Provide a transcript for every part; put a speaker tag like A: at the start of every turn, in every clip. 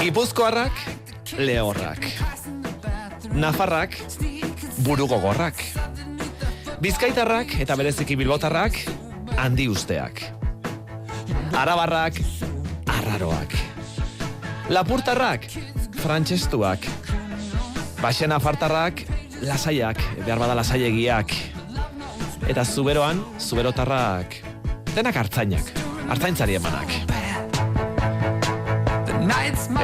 A: Gipuzkoarrak, lehorrak. Nafarrak, burugogorrak. Bizkaitarrak eta bereziki bilbotarrak, handi usteak. Arabarrak, arraroak. Lapurtarrak, frantsestuak. Baxe nafartarrak, lasaiak, behar bada lasaiegiak. Eta zuberoan, zuberotarrak, denak hartzainak, hartzaintzari emanak.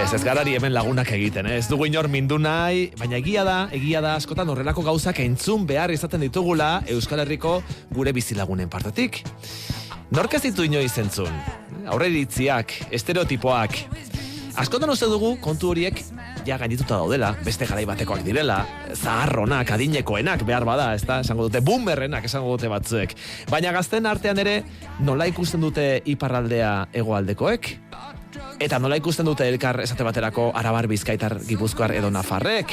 A: Ez garari hemen lagunak egiten, ez dugu inor mindu nahi, baina egia da askotan horrelako gauzak entzun behar izaten ditugula Euskal Herriko gure bizilagunen partetik. Nork ez ditu inoiz entzun? Aurreiritziak, estereotipoak. Askotan uste dugu kontu horiek ja gaindituta daudela, beste garai batekoak direla, zaharronak, adinekoenak behar bada, ezta? Esango dute boomerrenak, esango dute batzuek. Baina gazten artean ere nola ikusten dute iparraldea hegoaldekoek? Eta nola ikusten dute elkar esate baterako arabar, bizkaitar, gipuzkoar edo nafarrek?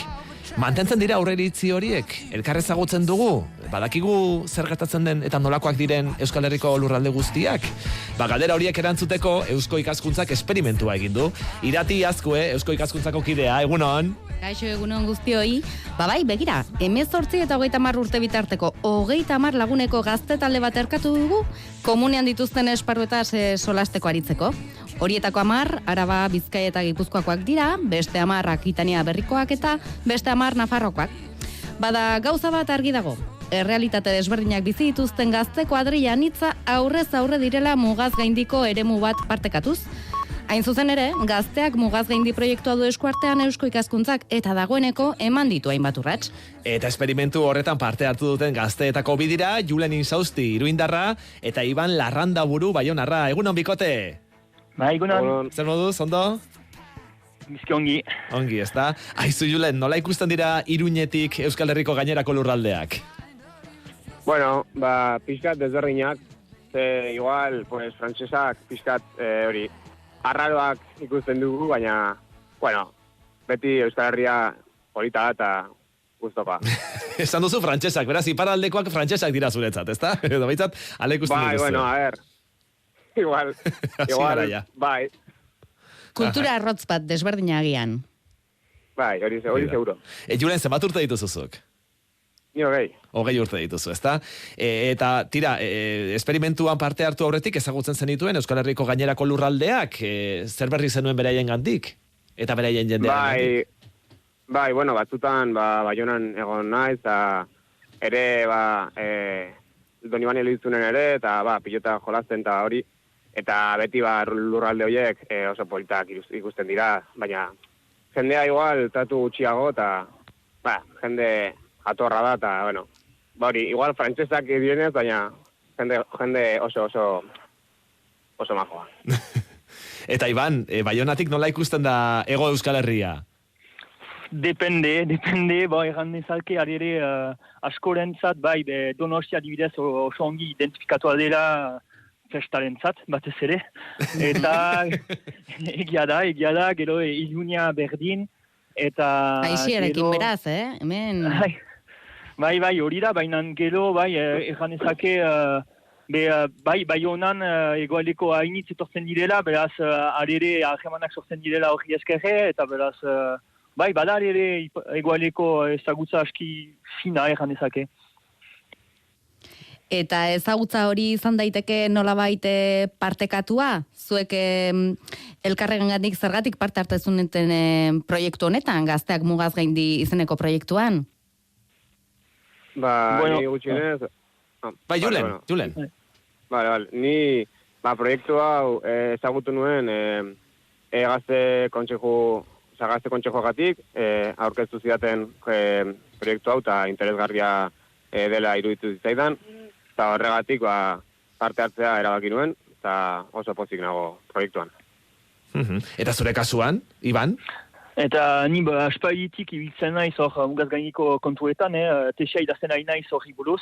A: Mantentzen dira aurreiritzi horiek? Elkar ezagutzen dugu? Badakigu zer gertatzen den eta nolakoak diren Euskal Herriko lurralde guztiak? Galdera horiek erantzuteko Eusko Ikaskuntzak esperimentua egin du. Irati Azkue, Eusko Ikaskuntzako kidea, egunon?
B: Kaixo, egunon guztioi. Bai, begira, 18 eta 30 urte bitarteko 30 laguneko gazte talde bat erkatu dugu, komunean dituzten esparruetaz solasteko aritzeko. Horietako 10, Araba, Bizkaia eta Gipuzkoakoak dira, beste 10 Akitania Berrikoak eta beste 10 Nafarrokoak. Bada gauza bat argi dago. Errealitate desberdinak bizi dituzten gazte kuadrilla anitza aurrez aurre direla mugaz gaindiko eremu bat partekatuz. Hain zuzen ere, gazteak mugaz gaindi proiektua du eskuartean Eusko Ikaskuntzak eta dagoeneko eman ditu hainbat urrats.
A: Eta esperimentu horretan parte hartu duten gazteetako bidira, Julen Insausti Iruindarra eta Iban Larrandaburu Baionarra. Egunon bikote!
C: Bai, egunon.
A: Zer moduz, ondo?
C: Bizki ongi.
A: Ongi, ez da? Aizu Julen, nola ikusten dira Iruñetik Euskal Herriko gainerako lurraldeak?
D: Bueno, pixkat desberdinak, igual, pues, frantsesak pixkat hori, arraroak ikusten dugu, baina, bueno, beti Euskal Herria polita da eta guztopa.
A: Esan duzu frantsesak, beraz, iparaldekoak frantsesak dira zuretzat, ez da? Edo baitzat, ale ikusten dugu.
D: Bai, bueno, a ver, igual, bai.
B: Kultura arrotz bat desberdina agian.
D: Bai, hori seguro.
A: Julen, zenbat urte dituzuzuk?
D: Ni hogei.
A: 20 urte dituzu, ezta? Eta, tira, esperimentuan parte hartu aurretik ezagutzen zenituen Euskal Herriko gainerako lurraldeak, zer berri zenuen beraien gandik? Eta beraien jendean gandik?
D: Bai, bueno, batzutan, Baionan egon naiz, eta ere, Donibane Luizunen ere, eta, pilota jolasten eta hori, eta beti, lurralde horiek oso politak ikusten dira, baina jendea igual tratu gutxiago, eta, jende atorra da, eta, bueno, hori, igual frantsesak direnez, baina jende oso majoa.
A: Eta Iban, Baionatik nola ikusten da Hego Euskal Herria?
C: Depende, egan nezalke, ari ere askorentzat, Donostia adibidez oso ongi identifikatua dela festarentzat, batez ere. Eta egia da, gero Iluña berdin, eta...
B: Aixiarekin beraz, hemen...
C: Bai, hori da, baina gero, egan ezake, Baionan egoaldeko hainitz etortzen direla, beraz, ari ere ahemanak sortzen direla hori eskerre, eta beraz, bada ari ere egoaldeko ezagutza aski fina egan ezake.
B: Eta ezagutza hori izan daiteke nolabait partekatua? Zuek elkarrengandik zergatik parte hartzezuneten proiektu honetan, gazteak mugaz gaindi izeneko proiektuan?
D: Ni gutxinez...
A: Julen.
D: Vale. Ni, proiektu hau ezagutu nuen gazte kontsejoagatik, aurkeztu zidaten proiektu hau eta interesgarria dela iruditu zitzaidan, eta horregatik parte hartzea erabaki nuen, eta oso pozik nago proiektuan.
A: Eta zure kasuan, Iban?
C: Eta ni aspalditik ibiltzen naiz mugaz gainiko kontuetan, tesia idazten ari naiz hori buruz,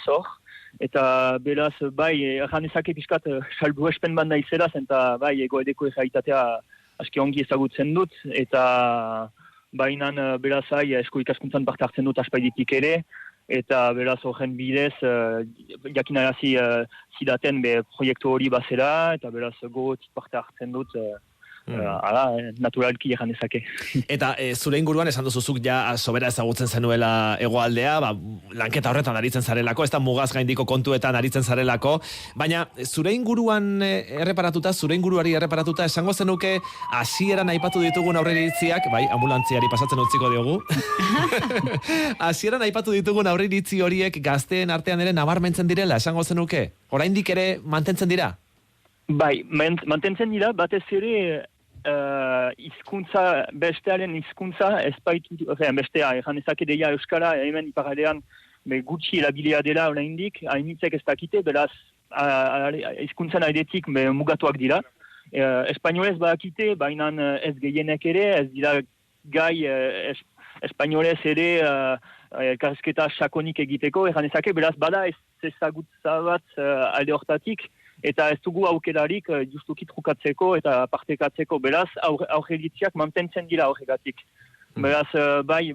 C: eta beraz, erran ezake pixkat salbu espen banda izeraz, eta egoedeko errealitatea aski ongi ezagutzen dut, eta bainan beraz Eusko Ikaskuntzan parte hartzen dut aspalditik ere, eta beraz horren bidez jakinarazi zidaten proiektu hori bazera, eta beraz gogotik parte hartzen dut naturalki egan ezake.
A: Eta zure inguruan esan duzuzuk ja sobera ezagutzen zenuela hegoaldea, lanketa horretan aritzen zarelako, ez da mugaz gaindiko kontuetan aritzen zarelako, baina zure inguruan zure inguruari erreparatuta, esango zenuke hasieran aipatu ditugun aurreiritziak, bai, ambulantziari pasatzen utziko diogu, hasieran aipatu ditugun aurreiritzi horiek gazteen artean ere nabarmentzen direla, esango zenuke, oraindik ere mantentzen dira?
C: Bai, mantentzen dira, batez ere hizkuntza, bestearen hizkuntza espaitu, bestea, egan ezake deia euskara, hemen iparaldean gutxi erabilia dela oraindik, hainitzek ez dakite, beraz, hizkuntzan aidetik mugatuak dira. Espainolez badakite, baina ez gehienek ere, ez dira gai espainolez ere elkarrizketa sakonik egiteko, egan ezake, beraz, bada ez ezagutza bat alde hortatik, eta ez dugu aukerarik justuki trukatzeko eta partekatzeko, beraz, aurreritziak mantentzen dira horregatik. Beraz, bai,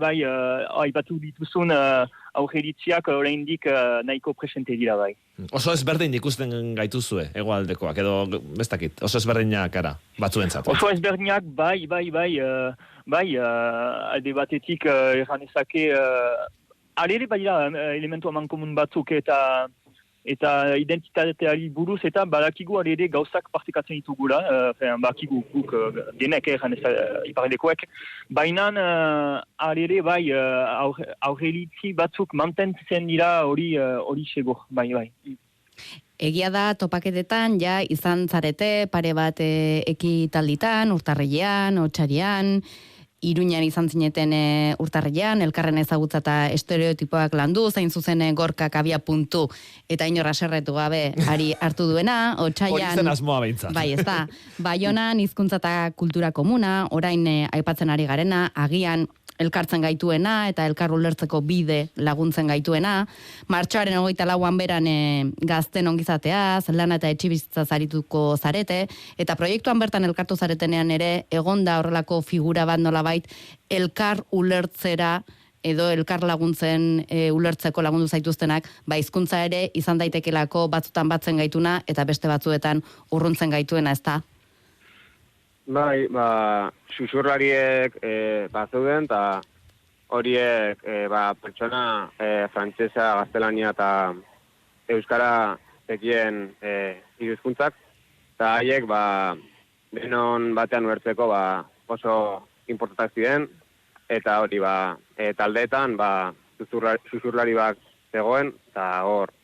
C: aipatu dituzun aurreritziak oraindik nahiko presente dira, bai.
A: Oso ezberdin ikusten gaituzue, hegoaldekoak, edo bestakit, oso ezberdinak ara, batzuentzat.
C: Oso ezberdinak, bai, alde batetik erran ezake, alere bai da elementu amankomun batzuk eta identitateari buruz eta badakigu alere gauzak partekatzen ditugula, badakigu guk denek iparaldekoek, baina alere bai aurreritzi batzuk mantentzen dira hori segur, bai.
B: Egia da, topaketetan, ja, izan zarete, pare bat ekitalditan, urtarrilean, otsailean, Iruñan izan zineten urtarrilean, elkarren ezagutza eta estereotipoak landu, zain zuzen Gorkak abia puntu, eta inorra serretu gabe ari hartu duena, otsailean...
A: Hori zen asmoa behintzat.
B: Bai, ez da. Baionan hizkuntza eta kultura komuna, orain aipatzen ari garena, agian elkartzen gaituena eta elkar ulertzeko bide laguntzen gaituena. Martxoaren 24an beran gazten ongizateaz, lana eta etxebizitza zarituko zarete, eta proiektuan bertan elkartu zaretenean ere, egonda horrelako figura bat nolabait, elkar ulertzera edo elkar laguntzen ulertzeko lagundu zaituztenak, hizkuntza ere izan daitekelako batzutan batzen gaituna eta beste batzuetan urruntzen gaituena, ezta?
D: Bai, susurlariek bazeuden, eta horiek pertsona frantsesa, gaztelania eta euskara zekien hiru hizkuntzak, eta haiek denon batean ulertzeko oso importantak ziren, eta hori taldeetan susurlari bat zegoen, eta hor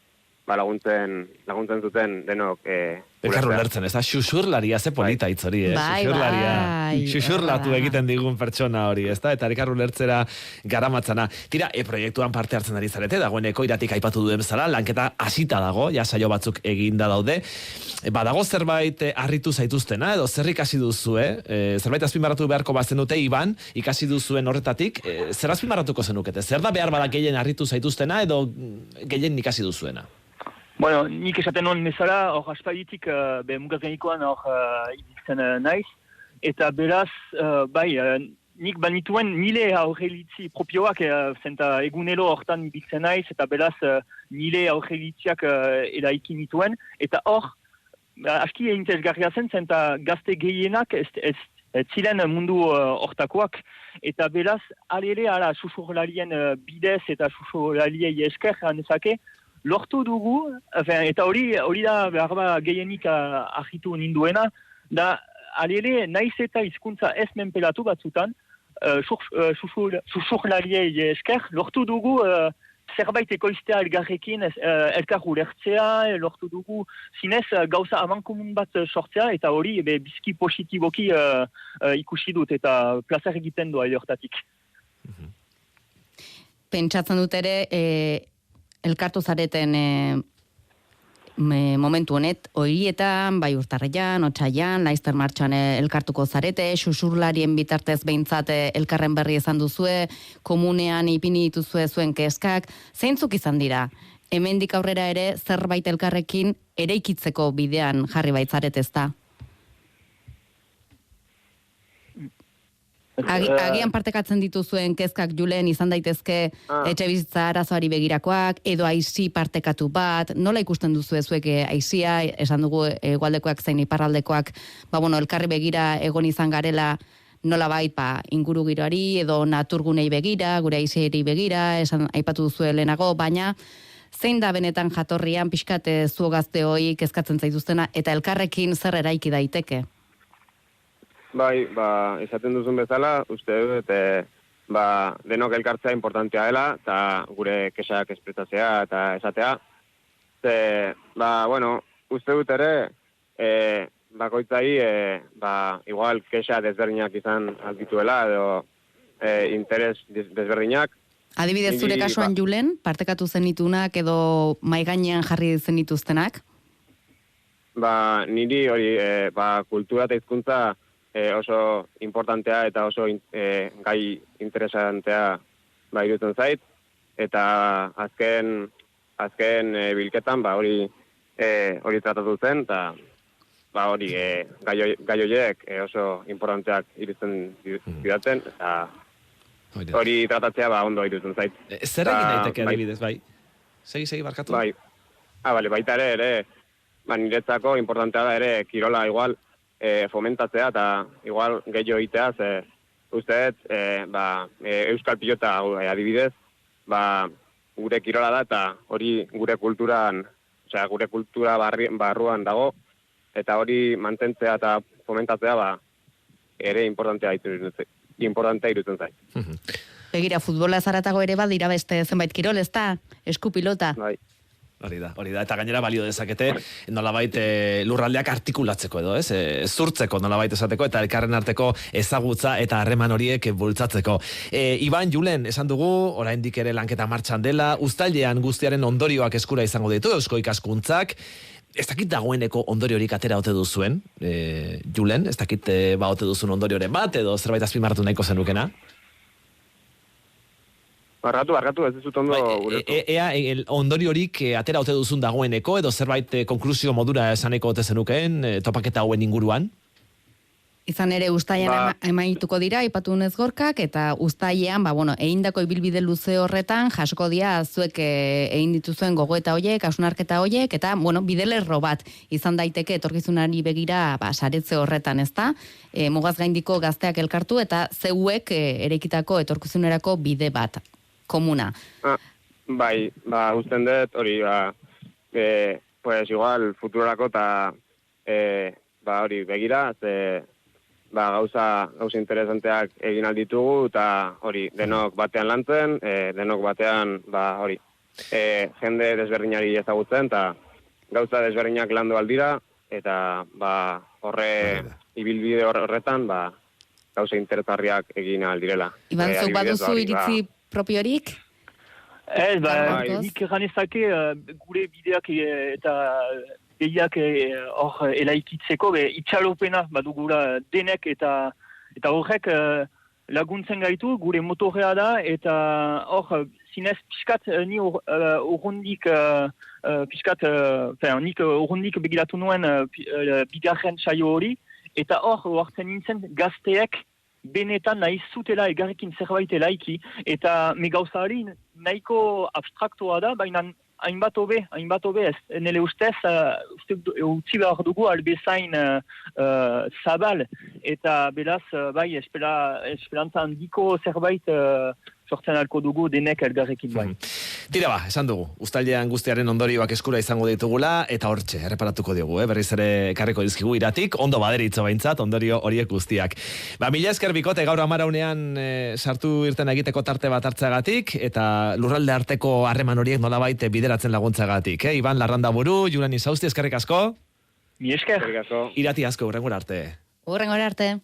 D: laguntzen zuten denok
A: Elkar ulertzen, ez da, xuxurlaria ze polita hitz hori, xuxurlatu egiten digun pertsona hori, ez da, eta elkar ulertzera garamatzana. Tira, proiektuan parte hartzen ari zarete, dagoeneko iratik aipatu duen bezala, lanketa hasita dago, ja saio batzuk eginda daude. Badago zerbait harritu zaituztena, edo zer ikasi duzue, zerbait azpimarratu beharko bazenute, Iban, ikasi duzuen horretatik, zer azpimarratuko zenukete? Zer da behar bada gehien harritu zaituztena, edo gehien ikasi duzuena?
C: Bueno, nik esaten non bezala, hor aspalditik mugazgainikoan hor ibiltzen naiz, eta beraz, nik banituen nile aurreritzi propioak, zenta egunero hortan ibiltzen naiz, eta beraz nile aurreritziak eraiki nituen, eta hor, aski interesgarria zen, zenta gazte gehienak ez ziren mundu hortakoak, eta beraz, alere, susurlarien bidez eta susurlariei esker, nezake, lortu dugu, eta hori da behar gehienik ahitu ninduena, da alere naiz eta hizkuntza ez menpelatu batzutan, susurlariei esker, lortu dugu zerbait ekoiztea elgarrekin, elkar ulertzea, lortu dugu zinez gauza amankomun bat sortzea, eta hori bizki positiboki ikusi dut, eta plazer egiten doa hortatik.
B: Pentsatzen dut ere, elkartu zareten momentu honet, horietan, bai urtarrilean, otsailean, laizter martxoan elkartuko zarete, susurlarien bitartez behintzat elkarren berri izan duzue, komunean ipini dituzue zuen keskak, zeintzuk izan dira? Hemendik aurrera ere zerbait elkarrekin eraikitzeko bidean jarri baitzaret, ezta? Agian partekatzen dituzuen kezkak Julen izan daitezke etxe bizitza arazoari begirakoak, edo aisi partekatu bat, nola ikusten duzu zuek aisia, esan dugu hegoaldekoak zein iparraldekoak, elkarri begira egon izan garela, nola bait, inguru giroari, edo naturgunei begira, gure aisiari begira, esan aipatu duzu lehenago, baina zein da benetan jatorrian pixkat zu gazteoi kezkatzen zaituztena, eta elkarrekin zer eraiki daiteke?
D: Bai, esaten duzun bezala, uste dut, denok elkartzea importantea dela, eta gure kexak espresatzea eta esatea. Uste dut ere, bakoitzai, igual kexa desberdinak izan aldituela, edo interes desberdinak.
B: Adibidez, zure kasuan Julen, partekatu zenitunak edo maigainean jarri zenituztenak?
D: Niri hori, kultura eta hizkuntza oso importantea eta oso gai interesantea iruditzen zait, eta azken bilketan hori tratatu zen, eta hori gai horiek oso importanteak iruditzen zidaten, eta hori tratatzea ondo iruditzen zait.
A: Zer egin daiteke adibidez, bai? Segi, barkatu?
D: Bai. Baita ere, niretzako importantea da ere kirola igual fomentatzea eta igual gehiago egitea, usteet, euskal pilota adibidez, gure kirola da eta hori gure kulturan, gure kultura barruan dago, eta hori mantentzea eta fomentatzea ere importantea iruditzen zait.
B: Begira, futbola zaratago ere badira beste zenbait kirol, ez da? Eskupilota.
D: Bai.
A: Hori da, eta gainera balio dezakete nolabait lurraldeak artikulatzeko edo, ez? Zurtzeko nolabait esateko eta elkarren arteko ezagutza eta harreman horiek bultzatzeko. Iban, Julen, esan dugu, oraindik ere lanketa martxan dela, uztailean guztiaren ondorioak eskura izango ditu, Eusko Ikaskuntzak. Ez dakit dagoeneko ondoriorik atera ote duzuen, Julen, ez dakit ote duzun ondorioren bat, edo zerbait azpimarratu nahiko zenukena?
D: Barkatu, ez dizut ondo guretu.
A: Ea ondoriorik atera ote duzun dagoeneko, edo zerbait konklusio modura esaneko ote zenukeen, topaketa hauen inguruan?
B: Izan ere, uztailean emaituko dira, aipatu nez gorkak, eta uztailean, egindako ibilbide luze horretan, jasoko dira, zuek egin dituzuen gogoeta hoiek, hausnarketa hoiek, eta, bidelerro bat izan daiteke etorkizunari begira, saretze horretan, ezta? Mugaz gaindiko gazteak elkartu, eta zeuek erekitako etorkizunerako bide bat, komuna.
D: Bai, usten dut, hori, pues igual, futurorako eta hori begira, gauza interesanteak egin alditugu, eta hori, denok batean lantzen, denok batean, hori, jende desberdinari ezagutzen, eta gauza desberdinak landu aldira, eta ibilbide horretan, gauza interesgarriak egin aldirela.
B: Iban, zuk baduzu iritzi propiorik?
C: Ez, nik ganezake gure bideak eta behiak elaikitzeko, itxalopena badugula denek eta horrek laguntzen gaitu, gure motorea da, eta zinez piskat ni urrundik nik urrundik begiratu nuen bigarren saio hori, eta hartzen nintzen gazteek benetan nahi zutela egarrekin zerbait elaiki, eta megauzari nahiko abstraktoa da, baina hainbat hobe ez. Nele ustez, utzi behar dugu albezain zabal, eta beraz, esperantza handiko zerbait sortzen alko dugu denek elgarrekin bai.
A: Tira esan dugu, uztailean guztiaren ondorioak eskura izango ditugula, eta hortxe, erreparatuko diogu, berriz ere karriko dizkigu iratik, ondo baderitzo baintzat, ondorio horiek guztiak. Mila esker bikote gaur amaraunean sartu irten egiteko tarte bat hartzeagatik, eta lurralde arteko harreman horiek nolabait bideratzen laguntzagatik. Iban Larrandaburu, Julen Izausti, eskerrik asko.
C: Mi esker.
A: Irati asko, hurrengora arte.
B: Hurrengora arte.